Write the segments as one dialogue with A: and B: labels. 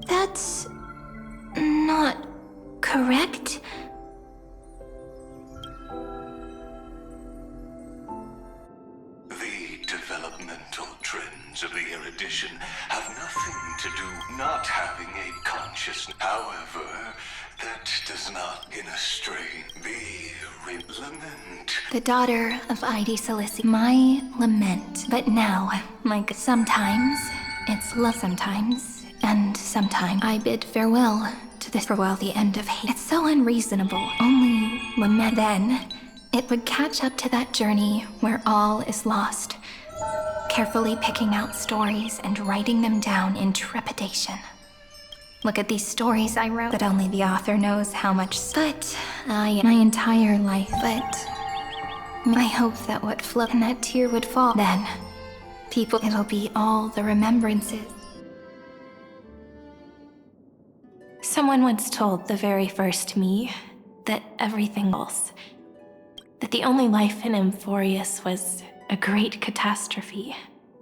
A: That's not correct.
B: The developmental trends of the erudition have nothing to do not having a consciousness. However, that does not in a strain be lament.
A: The daughter of Id Salici. My lament. But now, sometimes it's love, sometimes, and sometimes I bid farewell to this farewell, the end of hate. It's so unreasonable. Only lament. Then, it would catch up to that journey where all is lost, carefully picking out stories and writing them down in trepidation. Look at these stories I wrote, that only the author knows how much. But my entire life. But I hope that what flowed and that tear would fall. Then, it'll be all the remembrances. Someone once told the very first me that everything else, that the only life in Amphoreus was a great catastrophe,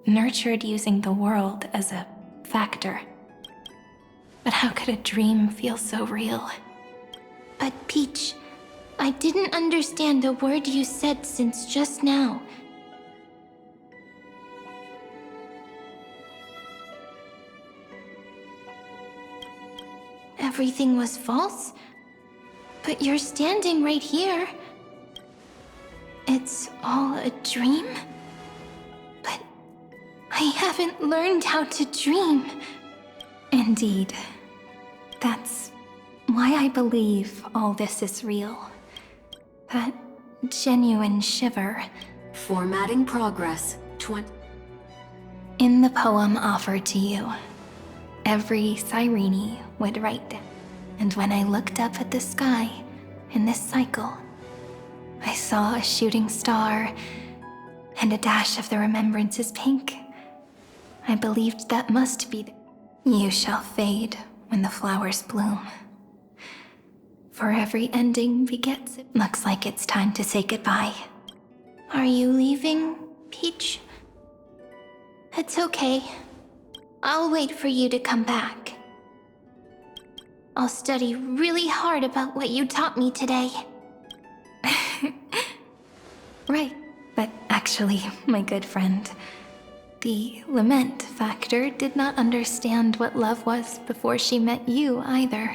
A: nurtured using the world as a factor. But how could a dream feel so real? But Peach, I didn't understand a word you said since just now. Everything was false? But you're standing right here. It's all a dream? But I haven't learned how to dream. Indeed. That's why I believe all this is real. That genuine shiver.
C: Formatting progress.
A: In the poem offered to you, every Cyrene would write down. And when I looked up at the sky in this cycle, I saw a shooting star and a dash of the remembrances pink. I believed that must be You shall fade when the flowers bloom. For every ending begets it. Looks like it's time to say goodbye. Are you leaving, Peach? It's okay. I'll wait for you to come back. I'll study really hard about what you taught me today. Right, but actually, my good friend, the lament factor did not understand what love was before she met you either.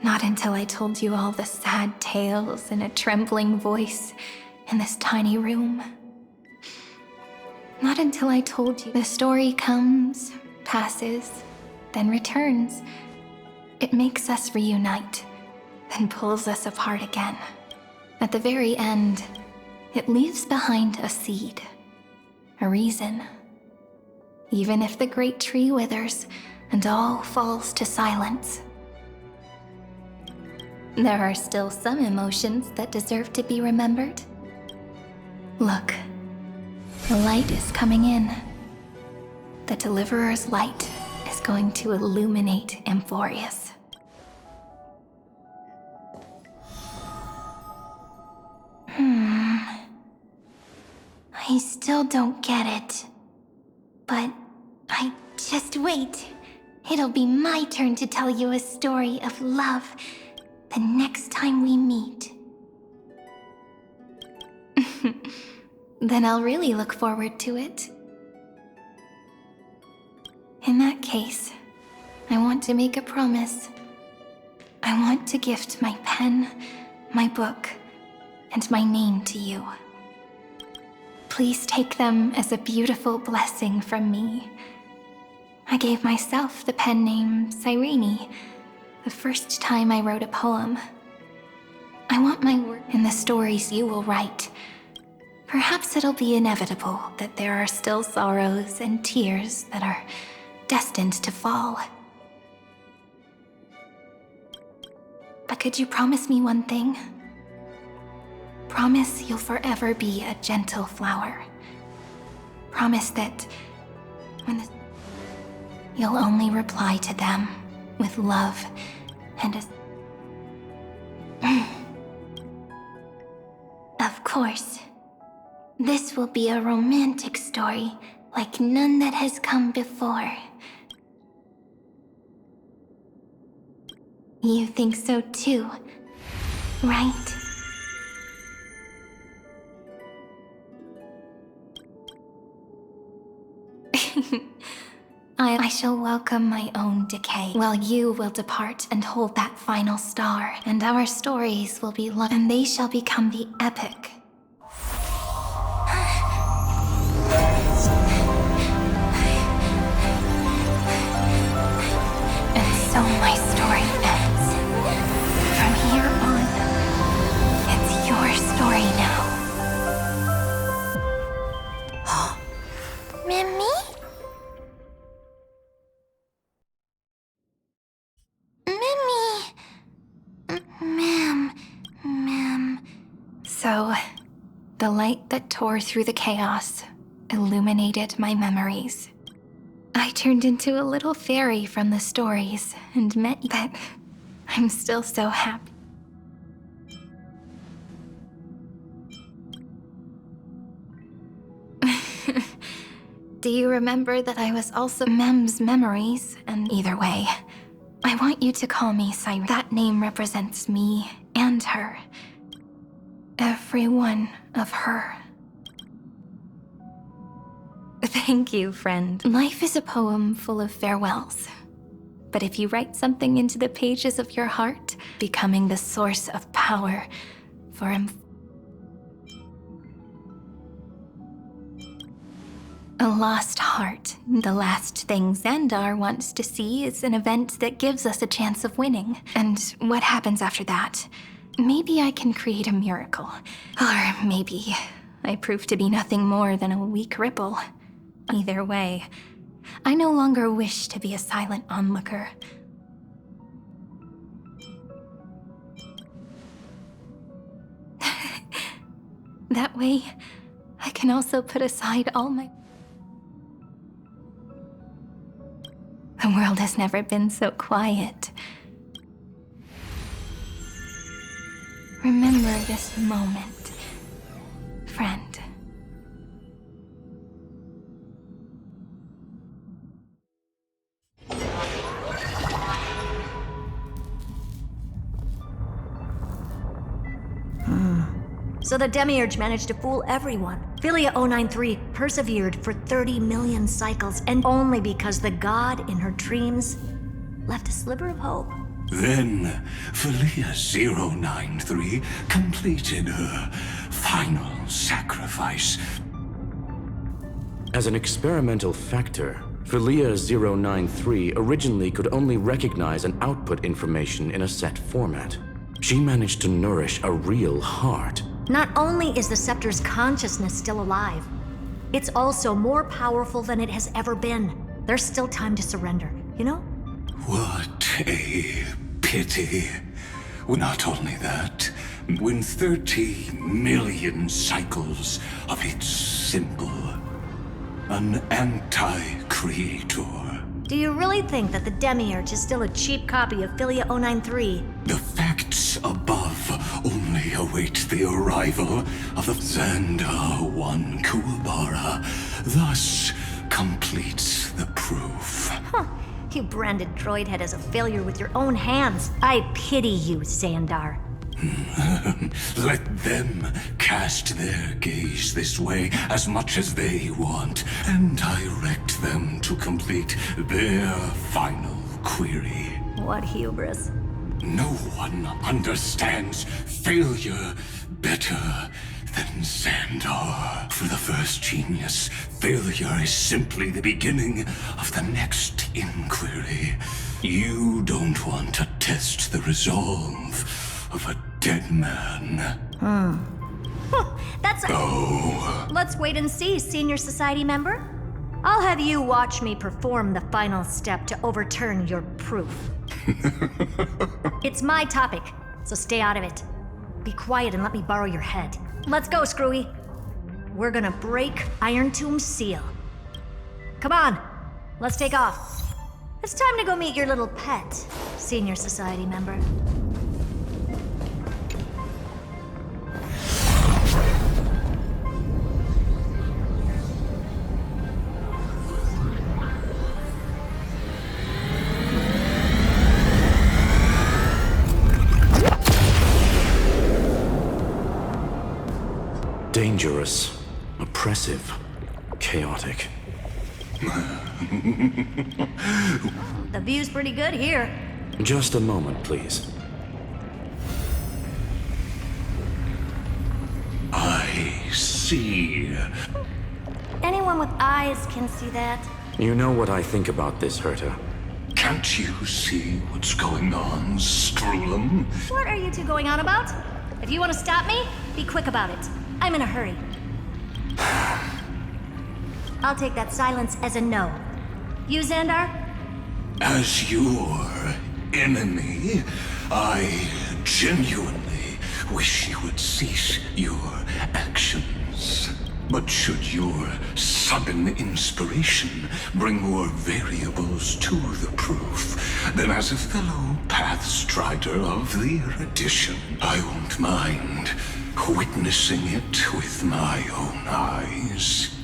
A: Not until I told you all the sad tales in a trembling voice in this tiny room. Not until I told you the story comes, passes, then returns. It makes us reunite, then pulls us apart again. At the very end, it leaves behind a seed, a reason. Even if the great tree withers and all falls to silence, there are still some emotions that deserve to be remembered. Look, the light is coming in. The Deliverer's light is going to illuminate Amphoreus. I still don't get it. But just wait. It'll be my turn to tell you a story of love the next time we meet. Then I'll really look forward to it. In that case, I want to make a promise. I want to gift my pen, my book, and my name to you. Please take them as a beautiful blessing from me. I gave myself the pen name Cyrene the first time I wrote a poem. I want my work in the stories you will write. Perhaps it'll be inevitable that there are still sorrows and tears that are destined to fall. But could you promise me one thing? Promise you'll forever be a gentle flower. Promise that you'll only reply to them with love and Of course. This will be a romantic story like none that has come before. You think so too, right? I shall welcome my own decay, while you will depart and hold that final star, and our stories will be long, and they shall become the epic. And so my story ends. From here on, it's your story now. Mimi? Ma'am. So, the light that tore through the chaos illuminated my memories. I turned into a little fairy from the stories and met you. But I'm still so happy. Do you remember that I was also Mem's memories? And either way, I want you to call me Cyrene. That name represents me and her. Every one of her. Thank you, friend. Life is a poem full of farewells. But if you write something into the pages of your heart, becoming the source of power for a lost heart. The last thing Xandar wants to see is an event that gives us a chance of winning. And what happens after that? Maybe I can create a miracle. Or maybe I prove to be nothing more than a weak ripple. Either way, I no longer wish to be a silent onlooker. That way, I can also put aside all my... The world has never been so quiet. Remember this moment, friend.
D: So the Demiurge managed to fool everyone. Philia 093 persevered for 30 million cycles, and only because the god in her dreams left a sliver of hope.
B: Then, Philia 093 completed her final sacrifice.
E: As an experimental factor, Philia 093 originally could only recognize and output information in a set format. She managed to nourish a real heart.
D: Not only is the Scepter's consciousness still alive, it's also more powerful than it has ever been. There's still time to surrender, you know?
B: What a pity. Not only that, when 30 million cycles of its symbol, an anti-creator.
D: Do you really think that the Demiurge is still a cheap copy of Philia 093?
B: The facts above only await the arrival of the Xandar 1 Kuwabara, thus completes the proof.
D: Huh. You branded Droidhead as a failure with your own hands. I pity you, Xandar.
B: Let them cast their gaze this way as much as they want, and direct them to complete their final query.
D: What hubris.
B: No one understands failure better than Xandar. For the first genius, failure is simply the beginning of the next inquiry. You don't want to test the resolve of a dead man.
D: That's...
B: Oh.
D: Let's wait and see, Senior Society member. I'll have you watch me perform the final step to overturn your proof. It's my topic, so stay out of it. Be quiet and let me borrow your head. Let's go, Screwy. We're gonna break Iron Tomb's seal. Come on, let's take off. It's time to go meet your little pet, Senior Society member.
E: Dangerous, oppressive, chaotic.
D: The view's pretty good here.
E: Just a moment, please.
B: I see.
D: Anyone with eyes can see that.
E: You know what I think about this, Herta.
B: Can't you see what's going on, Strulum?
D: What are you two going on about? If you want to stop me, be quick about it. I'm in a hurry. I'll take that silence as a no. You, Xandar?
B: As your enemy, I genuinely wish you would cease your actions. But should your sudden inspiration bring more variables to the proof, then as a fellow Pathstrider of the Erudition, I won't mind witnessing it with my own eyes.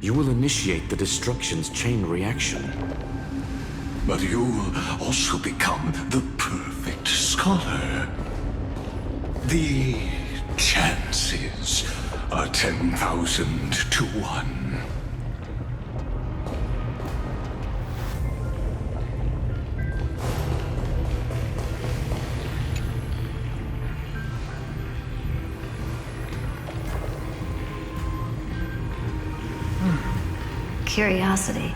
E: You will initiate the destruction's chain reaction.
B: But you'll also become the perfect scholar. The chances are 10,000 to 1.
D: Curiosity.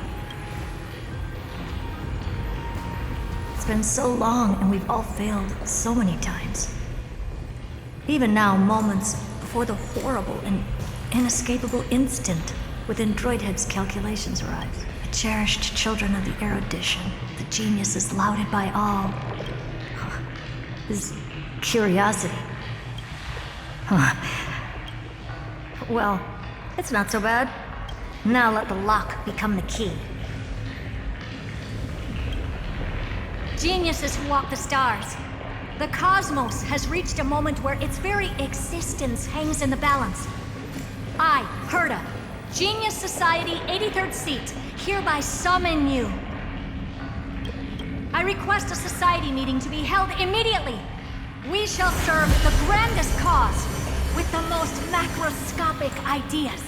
D: It's been so long and we've all failed so many times. Even now, moments before the horrible and inescapable instant within Droidhead's calculations arrive. The cherished children of the Erudition, the geniuses lauded by all. His curiosity. Well, it's not so bad. Now let the lock become the key. Geniuses who walk the stars. The cosmos has reached a moment where its very existence hangs in the balance. I, Herta, Genius Society 83rd seat, hereby summon you. I request a society meeting to be held immediately. We shall serve the grandest cause with the most macroscopic ideas.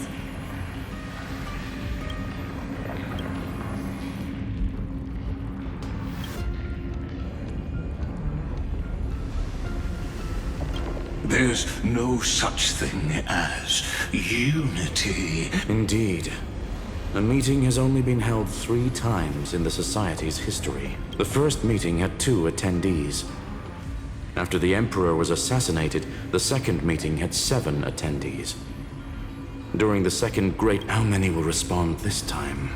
B: There's no such thing as unity.
E: Indeed. A meeting has only been held 3 times in the Society's history. The first meeting had 2 attendees. After the Emperor was assassinated, the second meeting had 7 attendees. During the second great... How many will respond this time?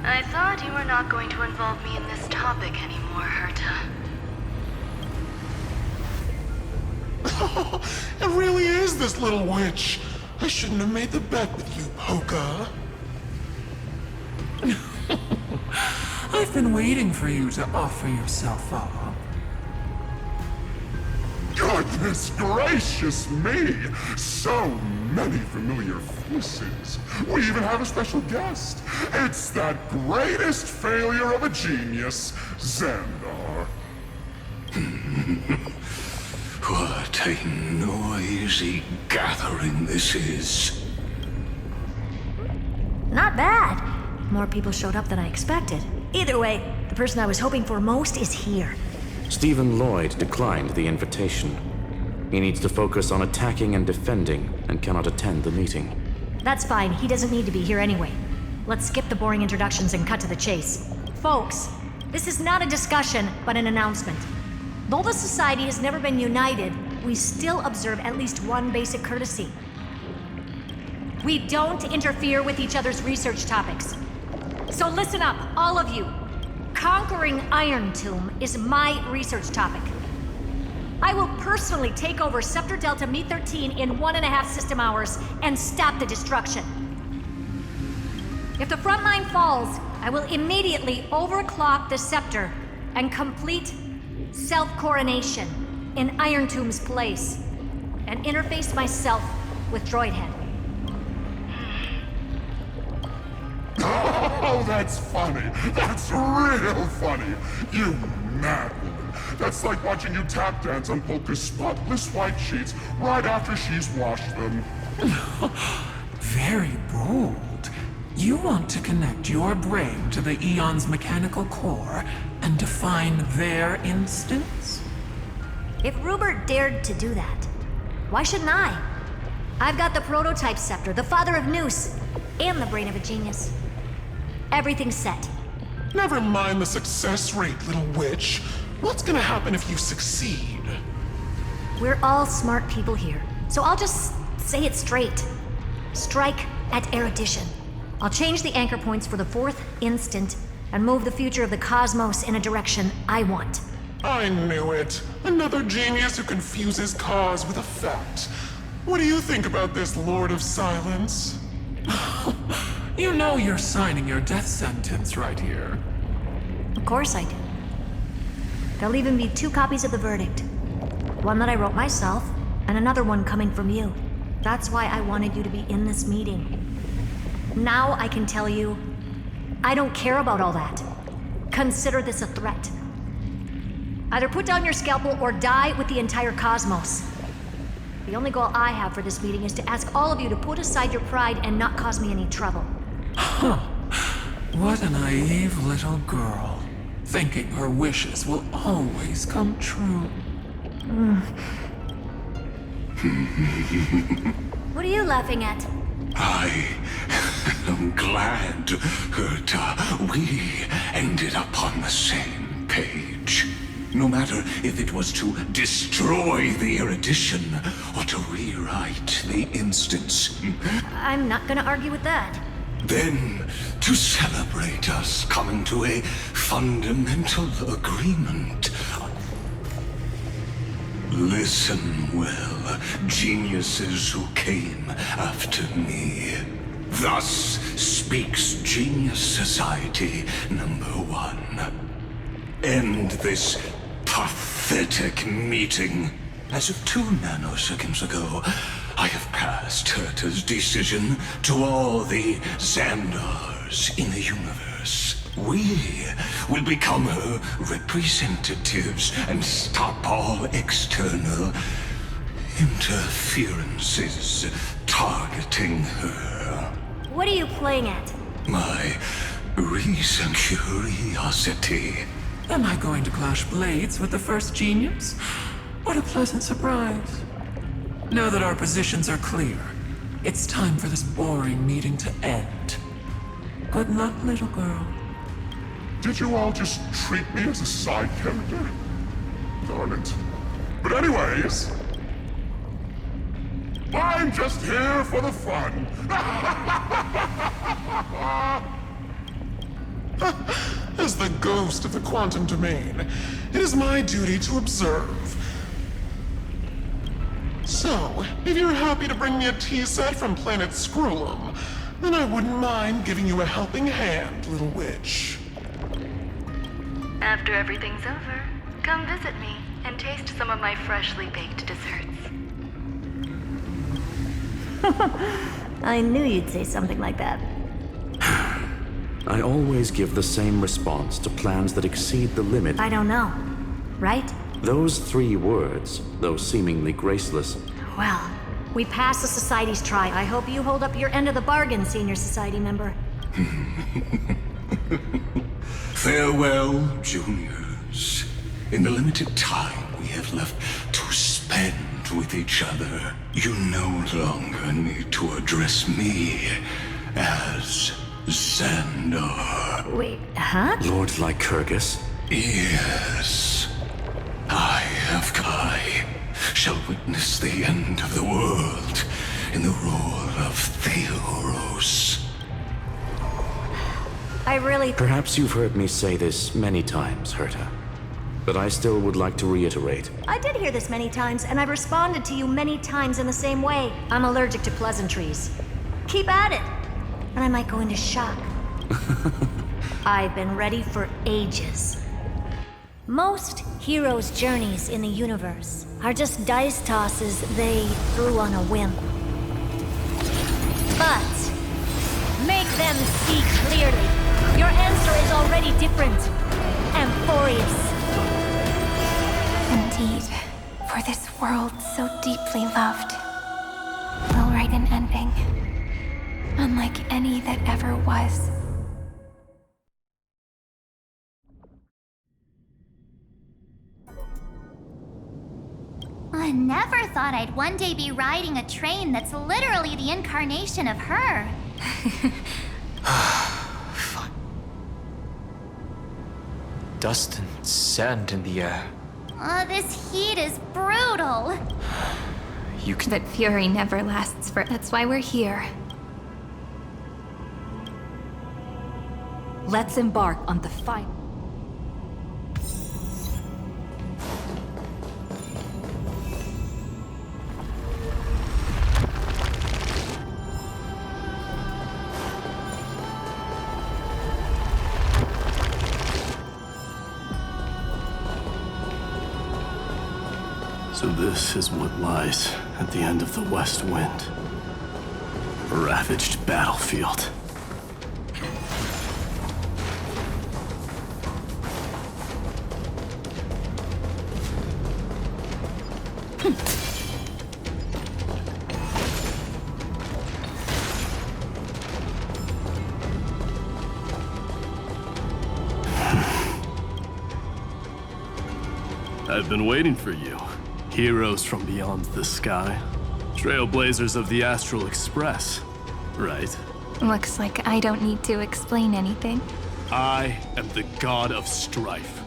F: I thought you were not going to involve me in this topic anymore, Herta.
G: It really is this little witch. I shouldn't have made the bet with you, Poka.
H: I've been waiting for you to offer yourself up.
G: Goodness gracious me! So many familiar faces. We even have a special guest. It's that greatest failure of a genius, Xandar.
B: What a noisy gathering this is.
D: Not bad. More people showed up than I expected. Either way, the person I was hoping for most is here.
E: Stephen Lloyd declined the invitation. He needs to focus on attacking and defending, and cannot attend the meeting.
D: That's fine, he doesn't need to be here anyway. Let's skip the boring introductions and cut to the chase. Folks, this is not a discussion, but an announcement. Though the Society has never been united, we still observe at least one basic courtesy. We don't interfere with each other's research topics. So listen up, all of you. Conquering Iron Tomb is my research topic. I will personally take over Scepter Delta Me-13 in 1.5 system hours and stop the destruction. If the front line falls, I will immediately overclock the scepter and complete self-coronation in Iron Tomb's place, and interface myself with Droidhead.
G: Oh, that's funny. That's real funny. You mad woman. That's like watching you tap dance on Polka's spotless white sheets right after she's washed them.
H: Very bold. You want to connect your brain to the Eon's mechanical core and define their instance?
D: If Rupert dared to do that, why shouldn't I? I've got the prototype scepter, the father of Noose, and the brain of a genius. Everything's set.
G: Never mind the success rate, little witch. What's gonna happen if you succeed?
D: We're all smart people here, so I'll just say it straight. Strike at erudition. I'll change the anchor points for the fourth instant and move the future of the cosmos in a direction I want.
G: I knew it. Another genius who confuses cause with effect. What do you think about this, Lord of Silence?
H: You know you're signing your death sentence right here.
D: Of course I do. There'll even be 2 copies of the verdict. One that I wrote myself, and another one coming from you. That's why I wanted you to be in this meeting. Now I can tell you, I don't care about all that. Consider this a threat. Either put down your scalpel or die with the entire cosmos. The only goal I have for this meeting is to ask all of you to put aside your pride and not cause me any trouble.
H: Huh. What a naive little girl. Thinking her wishes will always come true.
D: What are you laughing at?
B: I am glad, Herta, we ended up on the same page. No matter if it was to destroy the erudition or to rewrite the instance.
D: I'm not gonna argue with that.
B: Then, to celebrate us coming to a fundamental agreement. Listen well, geniuses who came after me. Thus speaks Genius Society #1. End this pathetic meeting. As of 2 nanoseconds ago, I have passed Herta's decision to all the Xandars in the universe. We will become her representatives and stop all external interferences targeting her.
D: What are you playing at?
B: My recent curiosity.
H: Am I going to clash blades with the first genius? What a pleasant surprise. Now that our positions are clear, it's time for this boring meeting to end. Good luck, little girl.
G: Did you all just treat me as a side character? Darn it. But anyways, I'm just here for the fun. As the ghost of the quantum domain, it is my duty to observe. So, if you're happy to bring me a tea set from planet Scrollum, then I wouldn't mind giving you a helping hand, little witch.
F: After everything's over, come visit me and taste some of my freshly baked desserts.
D: I knew you'd say something like that.
E: I always give the same response to plans that exceed the limit.
D: I don't know, right?
E: Those 3 words, though seemingly graceless,
D: Well, we passed the Society's try. I hope you hold up your end of the bargain, Senior Society member.
B: Farewell, juniors. In the limited time we have left to spend with each other, you no longer need to address me as Xandar.
D: Wait, huh?
E: Lord Lycurgus,
B: Yes. I, shall witness the end of the world in the role of Theoros.
D: I really...
E: perhaps you've heard me say this many times, Herta. But I still would like to reiterate.
D: I did hear this many times, and I've responded to you many times in the same way. I'm allergic to pleasantries. Keep at it, and I might go into shock. I've been ready for ages. Most heroes' journeys in the universe are just dice tosses they threw on a whim. But make them see clearly. Your answer is already different, Amphoreus.
A: Indeed, for this world so deeply loved, we'll write an ending, unlike any that ever was.
I: I never thought I'd one day be riding a train that's literally the incarnation of her.
J: Dust and sand in the air.
I: This heat is brutal.
J: You can.
A: But fury never lasts for. That's why we're here.
C: Let's embark on the fight.
K: So this is what lies at the end of the West Wind. A ravaged battlefield. I've been waiting for you. Heroes from beyond the sky. Trailblazers of the Astral Express, right?
A: Looks like I don't need to explain anything.
K: I am the god of strife,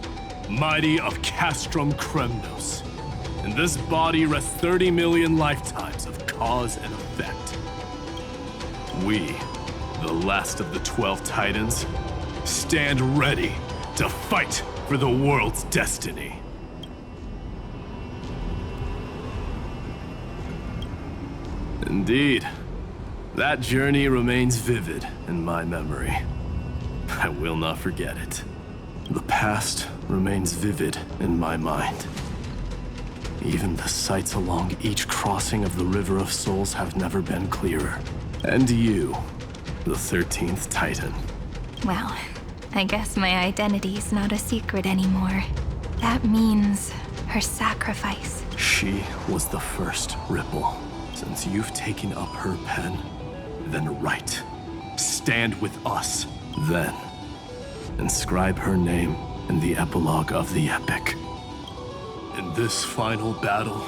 K: mighty of Castrum Kremnos. In this body rest 30 million lifetimes of cause and effect. We, the last of the 12 Titans, stand ready to fight for the world's destiny. Indeed. That journey remains vivid in my memory. I will not forget it. The past remains vivid in my mind. Even the sights along each crossing of the River of Souls have never been clearer. And you, the 13th Titan.
A: Well, I guess my identity's not a secret anymore. That means her sacrifice.
K: She was the first Ripple. Since you've taken up her pen, then write. Stand with us. Then, inscribe her name in the epilogue of the epic. In this final battle,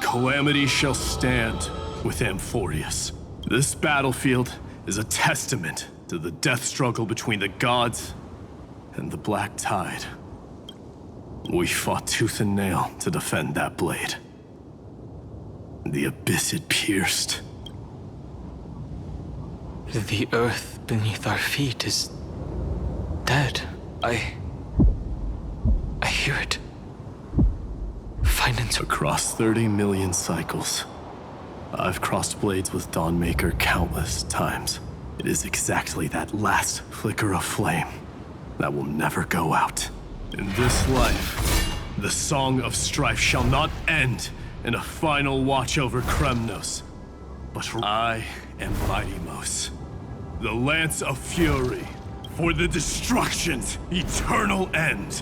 K: calamity shall stand with Amphoreus. This battlefield is a testament to the death struggle between the gods and the Black Tide. We fought tooth and nail to defend that blade. The abyss it pierced.
J: The earth beneath our feet is dead. I hear it. Finance.
K: Across 30 million cycles, I've crossed blades with Dawnmaker countless times. It is exactly that last flicker of flame that will never go out. In this life, the song of strife shall not end in a final watch over Kremnos. But I am Mighty-Mos, the Lance of Fury, for the destruction's eternal end.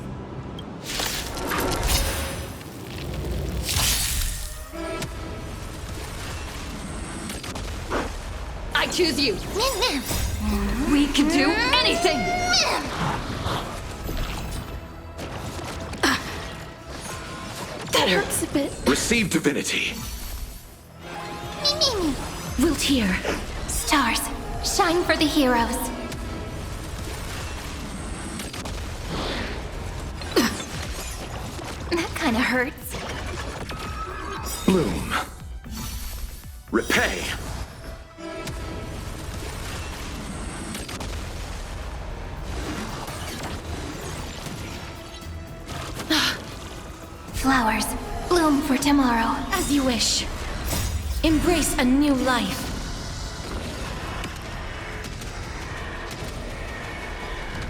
C: I choose you. We can do anything. That hurts a bit.
B: Receive divinity.
A: We'll tear. Stars, shine for the heroes. That kind of hurts.
B: Bloom. Repay.
A: Flowers, bloom for tomorrow.
C: As you wish. Embrace a new life.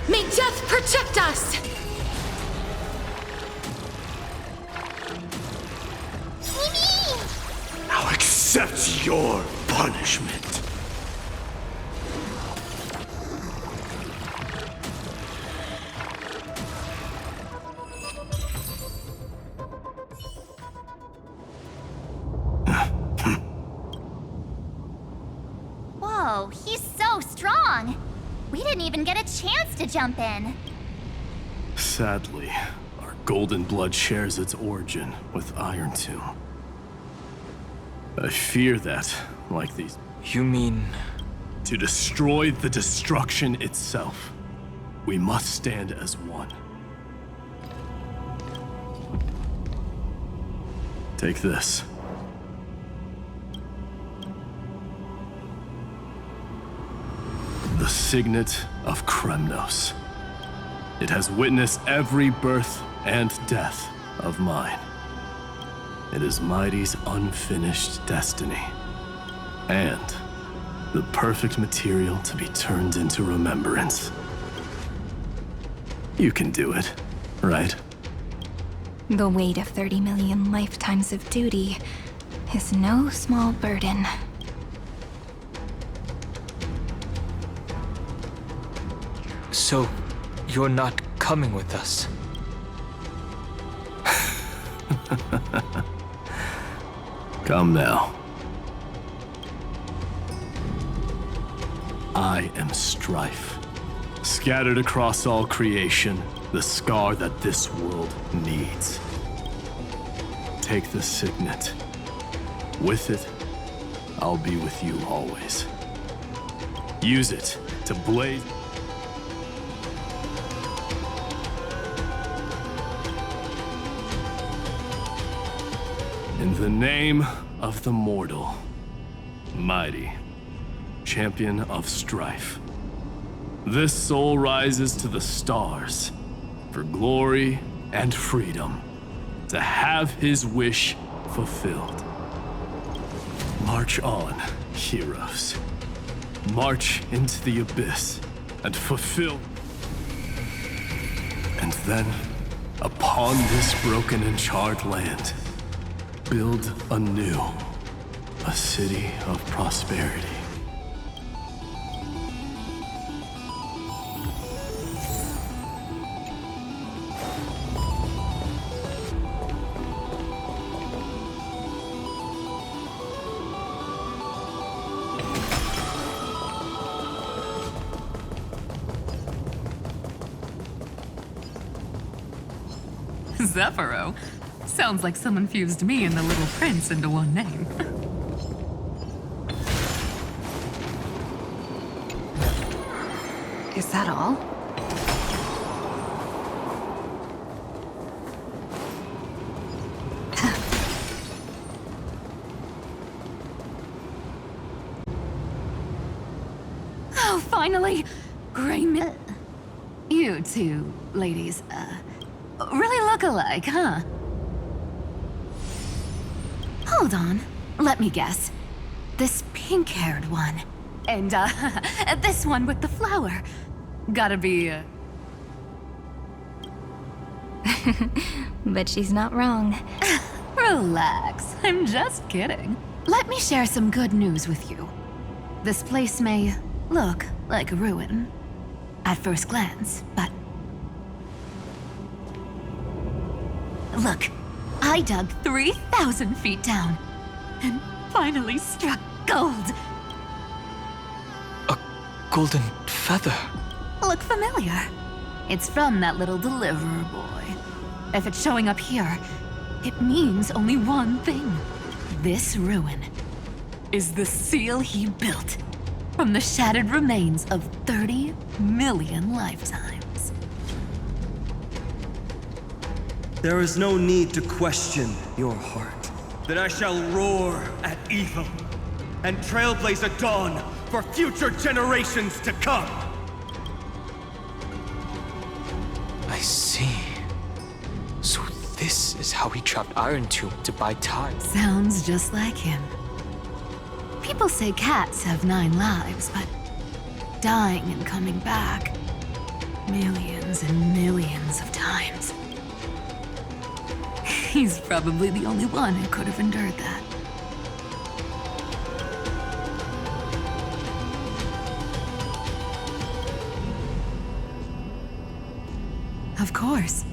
C: May death protect us!
K: Now accept your punishment.
I: Whoa, he's so strong! We didn't even get a chance to jump in.
K: Sadly, our golden blood shares its origin with Iron Tomb. I fear that, like these...
J: You mean...
K: To destroy the destruction itself, we must stand as one. Take this. The signet of Kremnos. It has witnessed every birth and death of mine. It is Mighty's unfinished destiny. And the perfect material to be turned into remembrance. You can do it, right?
A: The weight of 30 million lifetimes of duty is no small burden.
J: So, you're not coming with us?
K: Come now. I am strife. Scattered across all creation, the scar that this world needs. Take the signet. With it, I'll be with you always. Use it to blaze... In the name of the mortal, Mighty, champion of strife. This soul rises to the stars for glory and freedom, to have his wish fulfilled. March on, heroes. March into the abyss and fulfill. And then, upon this broken and charred land, build anew a city of prosperity.
C: Zephyro? Sounds like someone fused me and the Little Prince into one name. Is that all? Oh, finally! Gray Mid... You two ladies, really look alike, huh? Hold on. Let me guess. This pink-haired one. And, this one with the flower. Gotta be,
A: But she's not wrong.
C: Relax. I'm just kidding. Let me share some good news with you. This place may look like a ruin at first glance, but... Look, I dug 3,000 feet down and finally struck gold.
J: A golden feather.
C: Look familiar? It's from that little deliverer boy. If it's showing up here, it means only one thing. This ruin is the seal he built from the shattered remains of 30 million lifetimes.
L: There is no need to question your heart. That I shall roar at evil and trailblaze a dawn for future generations to come.
J: I see. So this is how he trapped Iron Tomb to buy time.
C: Sounds just like him. People say cats have 9 lives, but dying and coming back, millions and millions of times. He's probably the only one who could have endured that. Of course.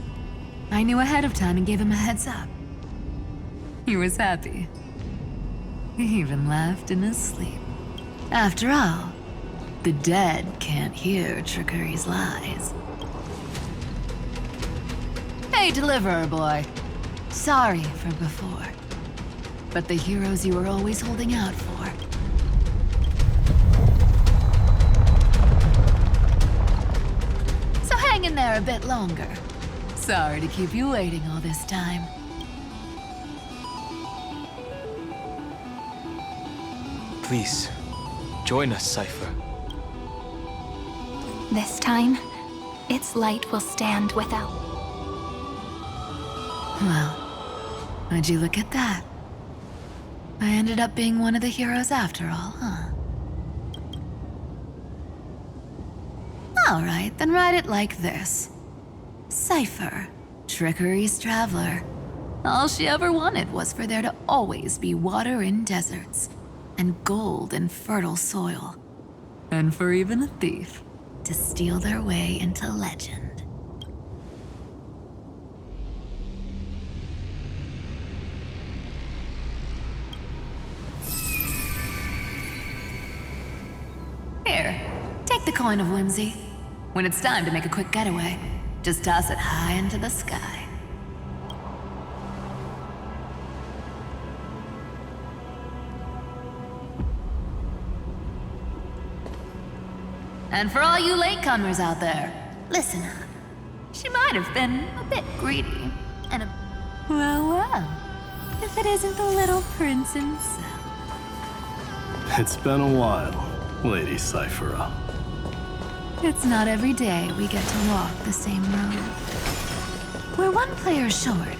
C: I knew ahead of time and gave him a heads up. He was happy. He even laughed in his sleep. After all, the dead can't hear Trickery's lies. Hey, Deliverer Boy. Sorry for before. But the heroes you were always holding out for. So hang in there a bit longer. Sorry to keep you waiting all this time.
J: Please, join us, Cypher.
A: This time, its light will stand without.
C: Well, would you look at that? I ended up being one of the heroes after all, huh? Alright, then write it like this. Cypher, Trickery's traveler. All she ever wanted was for there to always be water in deserts, and gold in fertile soil. And for even a thief to steal their way into legend. Here, take the coin of whimsy. When it's time to make a quick getaway, just toss it high into the sky. And for all you latecomers out there, listen up. She might have been a bit greedy, and a... well, if it isn't the little prince himself.
K: It's been a while, Lady Cyphera.
C: It's not every day we get to walk the same road. We're one player short.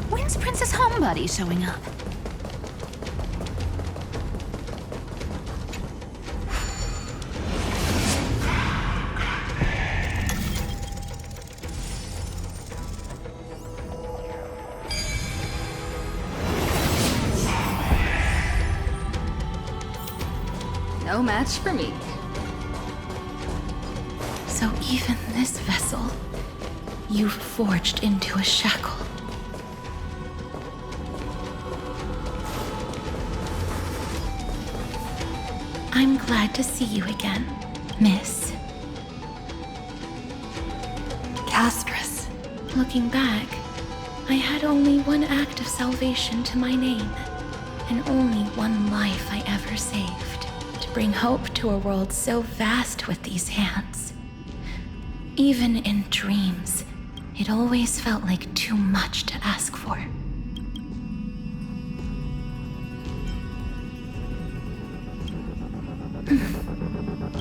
C: When's Princess Homebody showing up?
A: No match for me. So even this vessel, you've forged into a shackle. I'm glad to see you again, Miss. Castress. Looking back, I had only one act of salvation to my name, and only one life I ever saved. To bring hope to a world so vast with these hands. Even in dreams, it always felt like too much to ask for.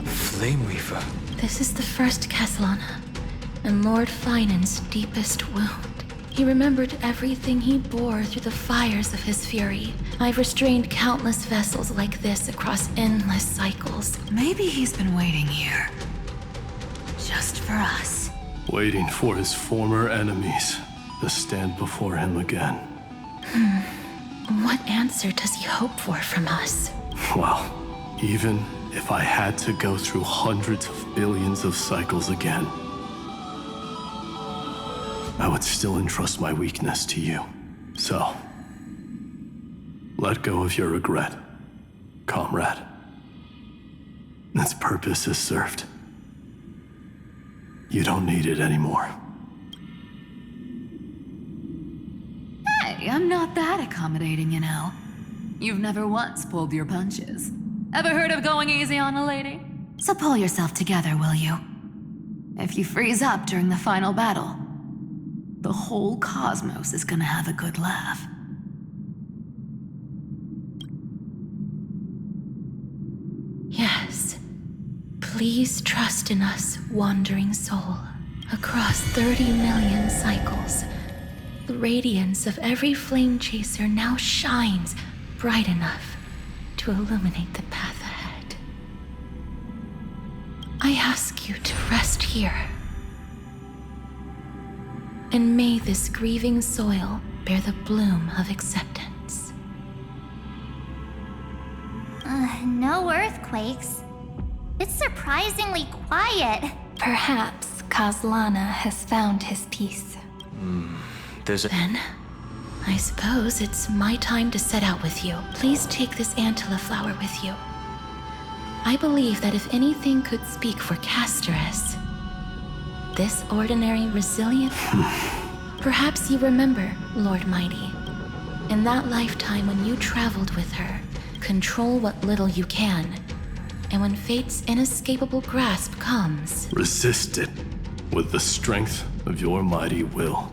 J: Flame Reaver.
A: This is the first Castellana, and Lord Finan's deepest wound. He remembered everything he bore through the fires of his fury. I've restrained countless vessels like this across endless cycles.
C: Maybe he's been waiting here. Just for us.
K: Waiting for his former enemies to stand before him again.
A: What answer does he hope for from us?
K: Well, even if I had to go through hundreds of billions of cycles again, I would still entrust my weakness to you. So, let go of your regret, comrade. Its purpose is served. You don't need it anymore.
C: Hey, I'm not that accommodating, you know. You've never once pulled your punches. Ever heard of going easy on a lady? So pull yourself together, will you? If you freeze up during the final battle, the whole cosmos is gonna have a good laugh.
A: Yes. Please trust in us, wandering soul. Across 30 million cycles, the radiance of every flame chaser now shines bright enough to illuminate the path ahead.
M: I ask you to rest here. And may this grieving soil bear the bloom of acceptance.
I: No earthquakes. It's surprisingly quiet.
A: Perhaps Kazlana has found his peace.
M: Then, I suppose it's my time to set out with you. Please take this Antilla flower with you. I believe that if anything could speak for Casteress, this ordinary, resilient... Perhaps you remember, Lord Mighty, in that lifetime when you traveled with her, control what little you can, and when fate's inescapable grasp comes...
K: Resist it with the strength of your mighty will.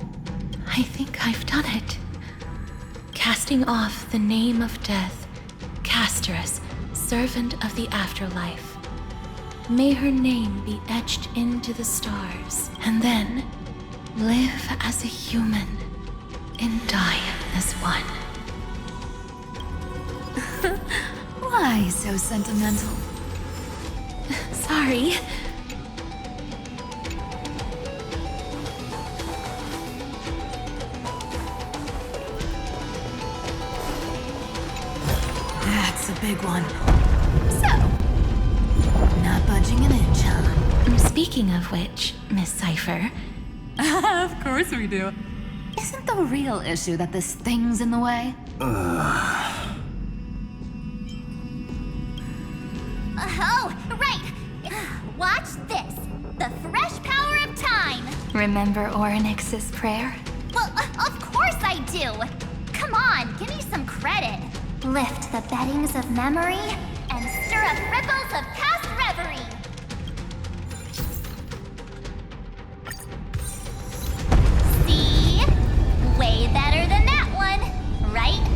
M: I think I've done it. Casting off the name of death, Casteress, servant of the afterlife. May her name be etched into the stars, and then live as a human and die as one.
C: Why so sentimental?
M: Sorry.
C: That's a big one. So, not budging an inch, huh?
M: Speaking of which, Miss Cypher...
C: Of course we do. Isn't the real issue that this thing's in the way?
I: Oh, right! Watch this. The fresh power of time.
A: Remember Orynyx's prayer?
I: Well, of course I do. Come on, give me some credit. Lift the beddings of memory and stir up ripples of past reverie. See? Way better than that one, right?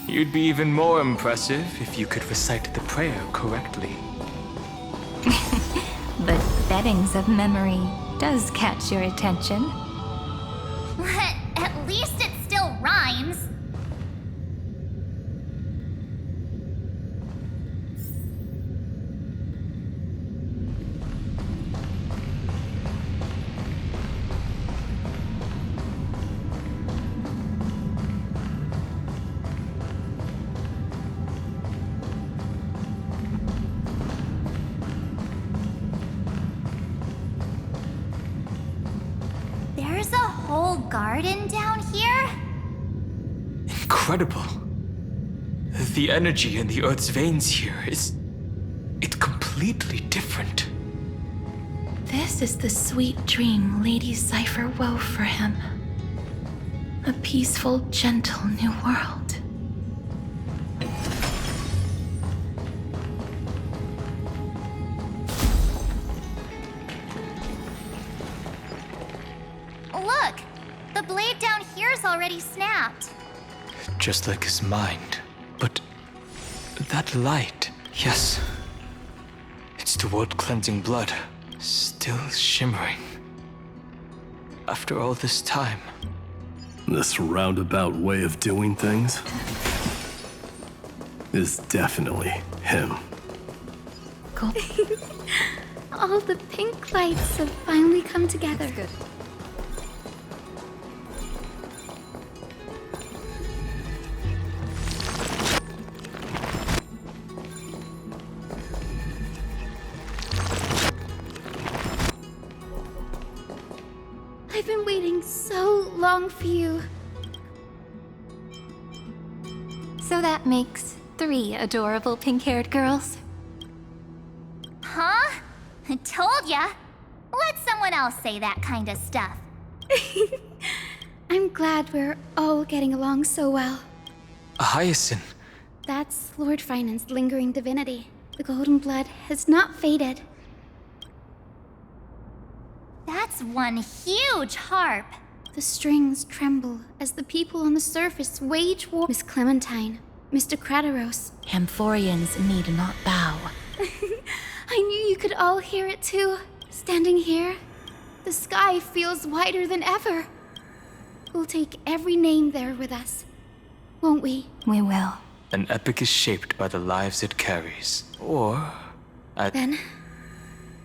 J: You'd be even more impressive if you could recite the prayer correctly.
A: But beddings of memory does catch your attention.
I: At least it still rhymes. There's a whole garden down here?
J: Incredible. The energy in the Earth's veins here is... it's completely different.
M: This is the sweet dream Lady Cypher wove for him. A peaceful, gentle new world.
I: Look! The blade down here's already snapped.
J: Just like his mind. But that light, yes. It's the world-cleansing blood, still shimmering. After all this time.
K: This roundabout way of doing things is definitely him.
M: Cool.
N: All the pink lights have finally come together.
C: Good.
N: I've been waiting so long for you.
A: So that makes 3 adorable pink-haired girls.
I: Huh? I told ya. Let someone else say that kind of stuff.
N: I'm glad we're all getting along so well.
J: A hyacinth.
N: That's Lord Finance's lingering divinity. The golden blood has not faded.
I: That's one huge harp.
N: The strings tremble as the people on the surface wage war. Miss Clementine, Mr. Krateros.
M: Amphoreans need not bow.
N: I knew you could all hear it too. Standing here, the sky feels wider than ever. We'll take every name there with us, won't we?
A: We will.
J: An epic is shaped by the lives it carries. Or...
N: Then,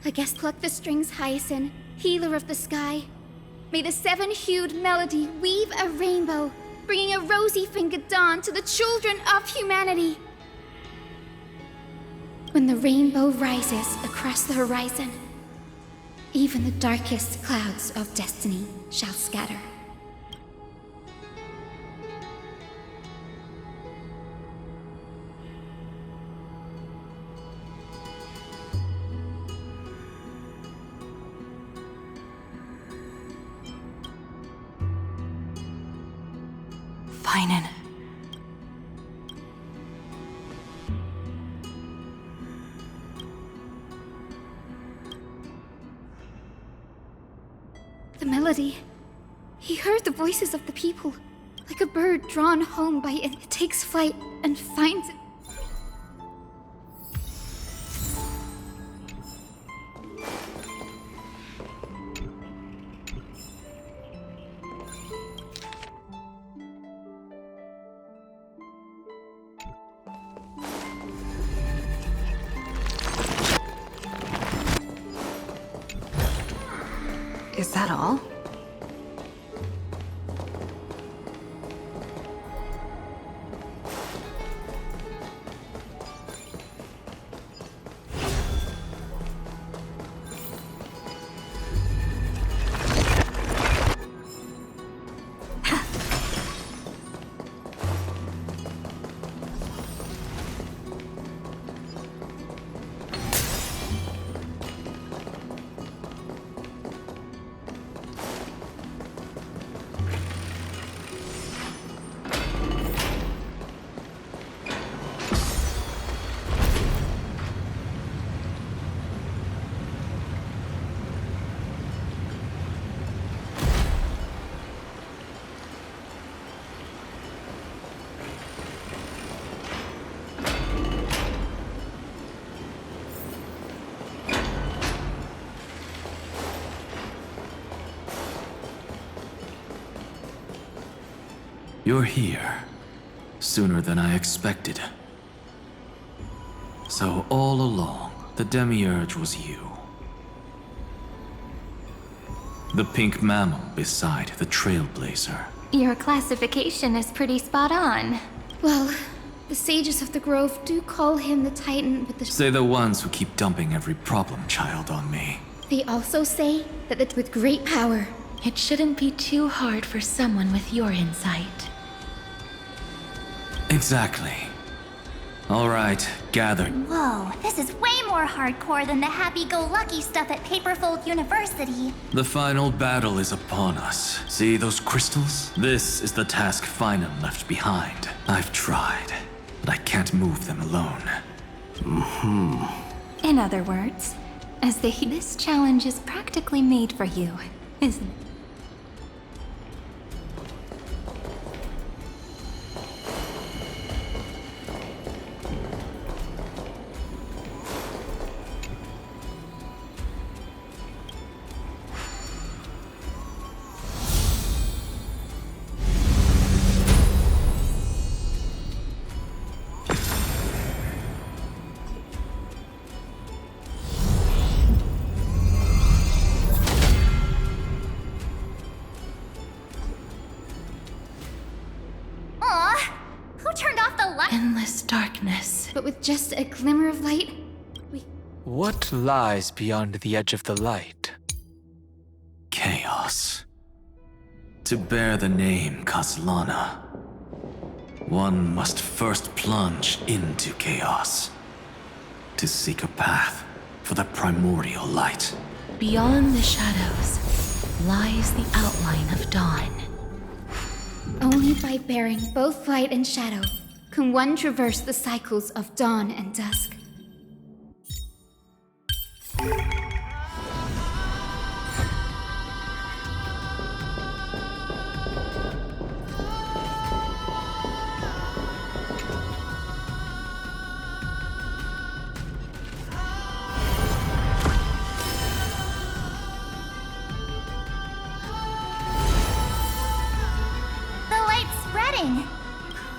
N: I guess pluck the strings, Hyacinth, healer of the sky. May the seven-hued melody weave a rainbow, bringing a rosy-fingered dawn to the children of humanity. When the rainbow rises across the horizon, even the darkest clouds of destiny shall scatter.
M: Finan.
N: The melody. He heard the voices of the people. Like a bird drawn home by it. It takes flight and finds it.
M: Is that all?
K: You're here. Sooner than I expected. So all along, the Demiurge was you. The pink mammal beside the Trailblazer.
A: Your classification is pretty spot on.
N: Well, the sages of the Grove do call him the Titan with the...
K: Say the ones who keep dumping every problem child on me.
N: They also say that with great power...
M: It shouldn't be too hard for someone with your insight.
K: Exactly. All right, gather.
I: Whoa, this is way more hardcore than the happy-go-lucky stuff at Paperfold University.
K: The final battle is upon us. See those crystals? This is the task Finan left behind. I've tried, but I can't move them alone.
A: In other words, this challenge is practically made for you, isn't it?
M: Endless darkness.
N: But with just a glimmer of light,
J: What lies beyond the edge of the light?
K: Chaos. To bear the name Kaslana, one must first plunge into chaos. To seek a path for the primordial light.
M: Beyond the shadows lies the outline of dawn.
N: Only by bearing both light and shadow can one traverse the cycles of dawn and dusk.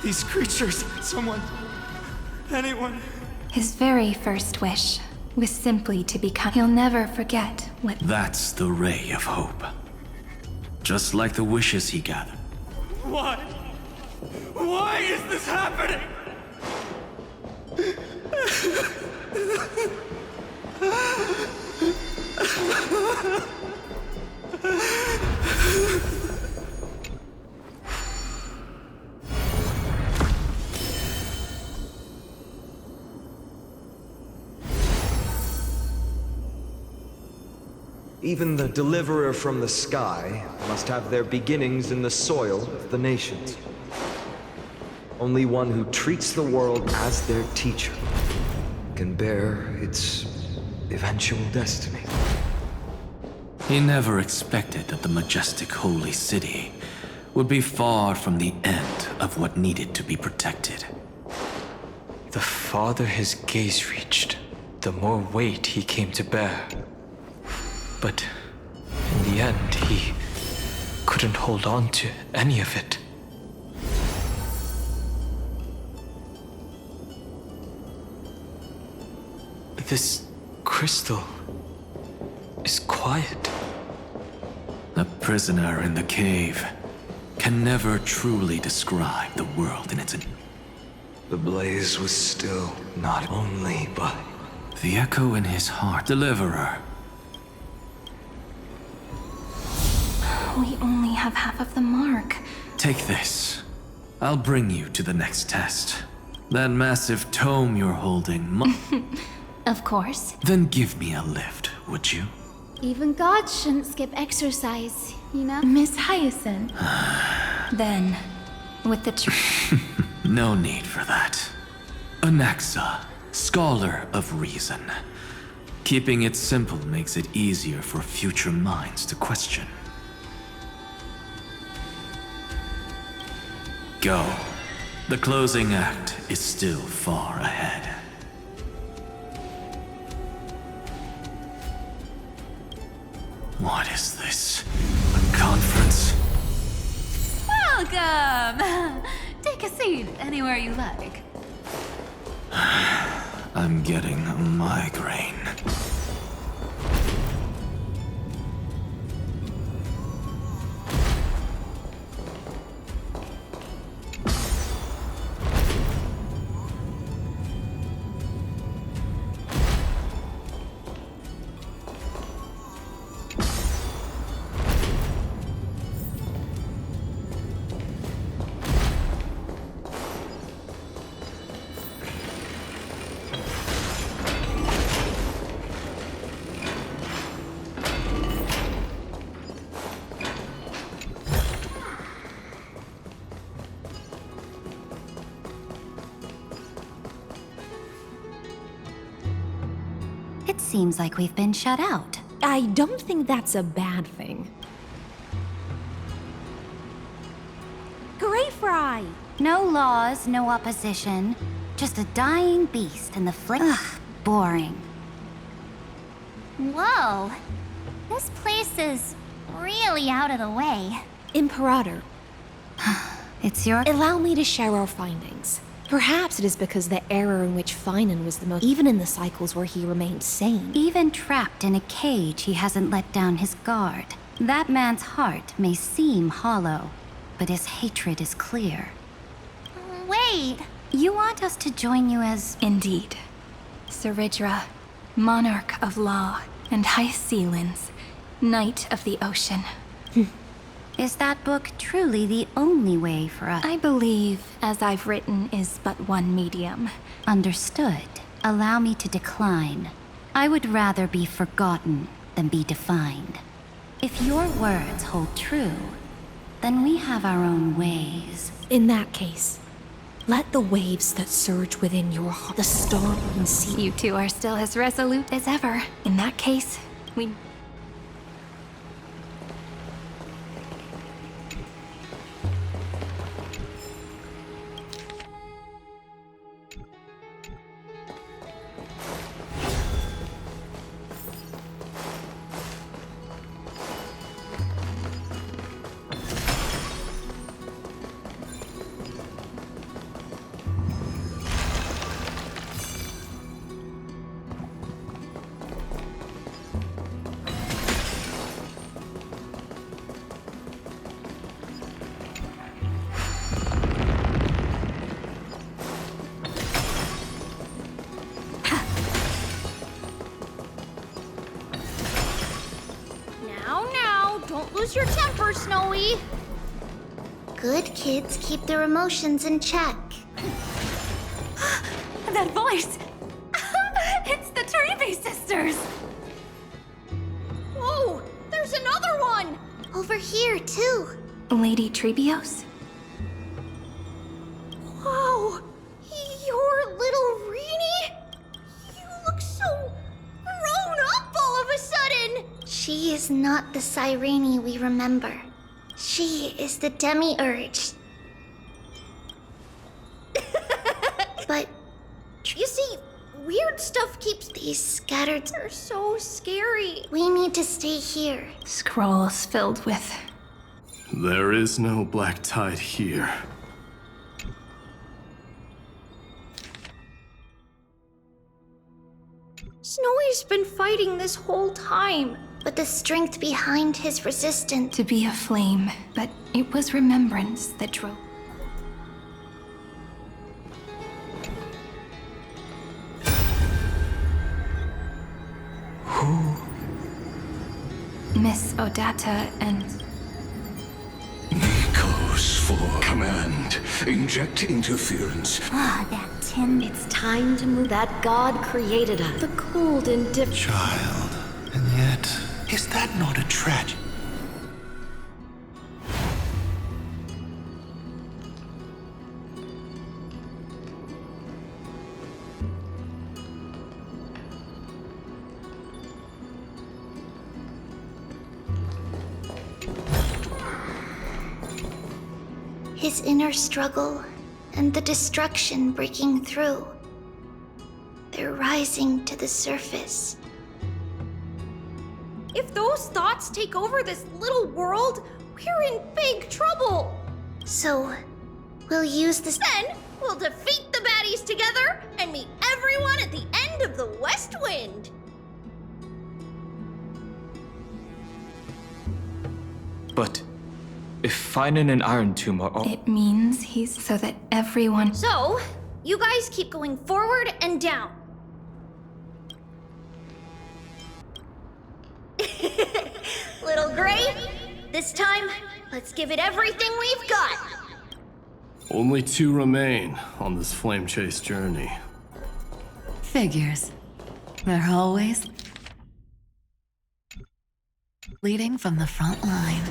L: These creatures, someone, anyone.
A: His very first wish was simply to become. He'll never forget what.
K: That's the ray of hope. Just like the wishes he gathered.
L: Why? Why is this happening?
O: Even the deliverer from the sky must have their beginnings in the soil of the nations. Only one who treats the world as their teacher can bear its eventual destiny.
K: He never expected that the majestic holy city would be far from the end of what needed to be protected.
J: The farther his gaze reached, the more weight he came to bear. But in the end, he couldn't hold on to any of it. This crystal is quiet.
K: A prisoner in the cave can never truly describe the world in its...
O: The blaze was still not only, but...
K: The echo in his heart. Deliverer.
A: We only have half of the mark.
K: Take this. I'll bring you to the next test. That massive tome you're holding
A: Of course.
K: Then give me a lift, would you?
N: Even gods shouldn't skip exercise, you know?
A: Miss Hyacinth. Then, with the
K: No need for that. Anaxa, scholar of reason. Keeping it simple makes it easier for future minds to question. Go. The closing act is still far ahead. What is this? A conference?
C: Welcome! Take a seat anywhere you like.
K: I'm getting a migraine.
P: It seems like we've been shut out.
Q: I don't think that's a bad thing. Grey Fry!
P: No laws, no opposition. Just a dying beast and the flick. Ugh, boring.
I: Whoa. This place is really out of the way.
Q: Imperator.
P: It's your...
Q: Allow me to share our findings. Perhaps it is because the era in which Finan was the most... Even in the cycles where he remained sane.
P: Even trapped in a cage, he hasn't let down his guard. That man's heart may seem hollow, but his hatred is clear.
I: Wait.
P: You want us to join you as...
A: Indeed. Saridra, monarch of law, and High Sealins, knight of the ocean.
P: Is that book truly the only way for us?
A: I believe, as I've written, is but one medium.
P: Understood. Allow me to decline. I would rather be forgotten than be defined. If your words hold true, then we have our own ways.
Q: In that case, let the waves that surge within your heart, the storm and sea...
A: You two are still as resolute as ever. In that case, we...
N: lose your temper, Snowy.
I: Good kids keep their emotions in check.
C: That voice! It's the Trebe sisters!
N: Whoa! There's another one!
I: Over here, too.
A: Lady Trebios?
N: Whoa! You're little Reenie? You look so grown up all of a sudden!
I: She is not the Cyrene we remember. She is the Demiurge. But
N: you see, weird stuff keeps
I: these scattered.
N: They're so scary.
I: We need to stay here.
A: Scrolls filled with.
K: There is no black tide here.
N: Snowy's been fighting this whole time.
I: But the strength behind his resistance.
A: To be a flame, but it was remembrance that drove.
B: Who?
A: Miss Odata and...
B: Nikos for command. Inject interference.
D: That tin. It's time to move. That God created us. The cold and
B: Child. And yet, is that not a tragedy?
I: His inner struggle and the destruction breaking through. They're rising to the surface.
N: If those thoughts take over this little world, we're in big trouble.
I: So, we'll use this.
N: Then we'll defeat the baddies together and meet everyone at the end of the West Wind.
J: But if Finan and Iron Tomb are all...
A: It means he's so that everyone...
N: So, you guys keep going forward and down. Little Gray, this time, let's give it everything we've got.
K: Only 2 remain on this flame chase journey.
C: Figures. They're always leading from the front line.